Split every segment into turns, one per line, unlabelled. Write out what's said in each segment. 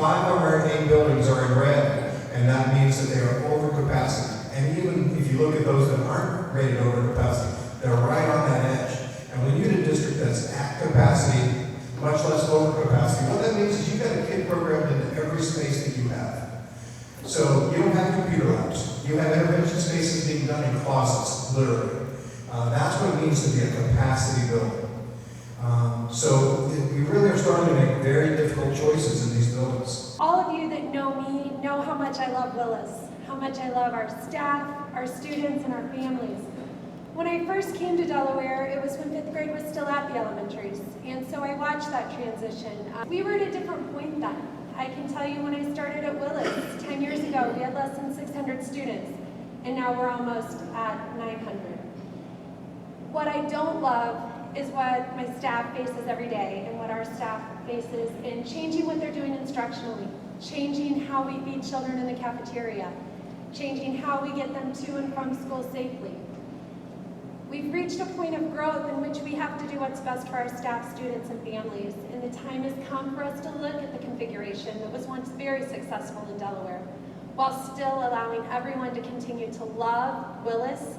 5 of our 8 buildings are in red, and that means that they are over capacity. And even if you look at those that aren't rated over capacity, they're right on that edge. And when you're in a district that's at capacity, much less over capacity, what that means is you've got a kid programmed into every space that you have. So you don't have computer labs. You have intervention spaces being done in closets, literally. That's what it means to be a capacity building. So we really are starting to make very difficult choices in these buildings.
All of you that know me know how much I love Willis, how much I love our staff, our students, and our families. When I first came to Delaware, it was when 5th grade was still at the elementaries, and so I watched that transition. We were at a different point then. I can tell you when I started at Willis 10 years ago, we had less than 600 students, and now we're almost at 900. What I don't love is what my staff faces every day and what our staff faces in changing what they're doing instructionally, changing how we feed children in the cafeteria, changing how we get them to and from school safely. We've reached a point of growth in which we have to do what's best for our staff, students, and families, and the time has come for us to look at the configuration that was once very successful in Delaware, while still allowing everyone to continue to love Willis,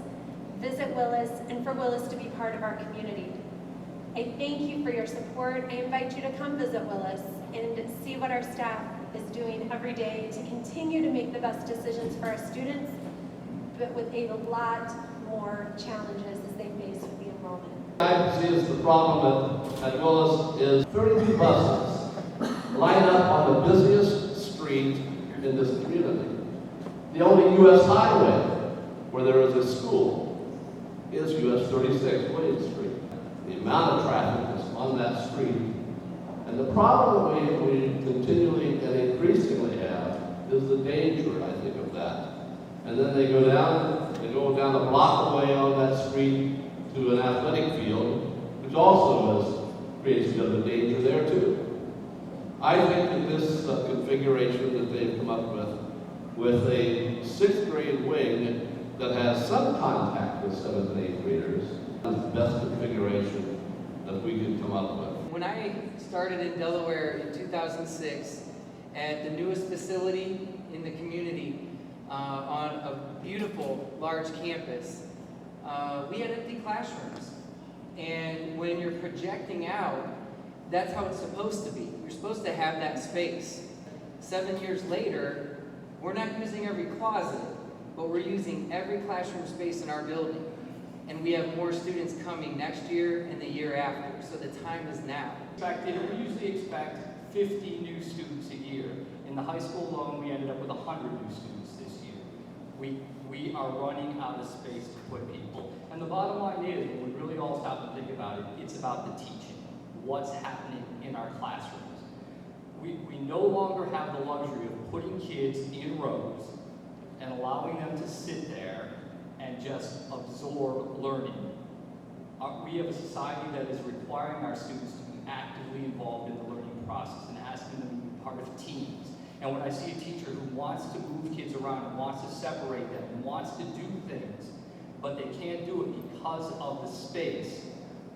visit Willis, and for Willis to be part of our community. I thank you for your support. I invite you to come visit Willis and see what our staff is doing every day to continue to make the best decisions for our students, but with a lot more challenges as they face with the enrollment.
I see is the problem at Willis is 32 buses line up on the busiest street in this community. The only U.S. highway where there is a school is U.S. 36 William Street. The amount of traffic is on that street. And the problem we continually and increasingly have is the danger, I think, of that. And then they go down a block away on that street to an athletic field, which also creates a bit of a danger there too. I think that this configuration that they've come up with a 6th grade wing that has some contact with 7th and 8th graders, is the best configuration that we could come up with.
When I started in Delaware in 2006 at the newest facility in the community on a beautiful large campus, we had empty classrooms. And when you're projecting out, that's how it's supposed to be. You're supposed to have that space. 7 years later, we're not using every closet, but we're using every classroom space in our building. And we have more students coming next year and the year after, so the time is now.
We usually expect 50 new students a year. In the high school alone, we ended up with 100 new students this year. We are running out of space to put people. And the bottom line is, when we really all stop and think about it, it's about the teaching. What's happening in our classrooms. We no longer have the luxury of putting kids in rows and allowing them to sit there and just absorb learning. We have a society that is requiring our students to be actively involved in the learning process and asking them to be part of teams. And when I see a teacher who wants to move kids around, and wants to separate them, and wants to do things, but they can't do it because of the space,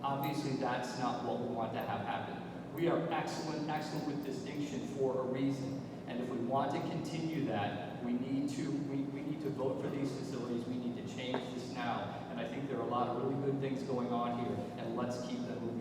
obviously that's not what we want to have happen. We are excellent with distinction for a reason. And if we want to continue that, we need to vote for these facilities. We need to change this now. And I think there are a lot of really good things going on here, and let's keep them moving.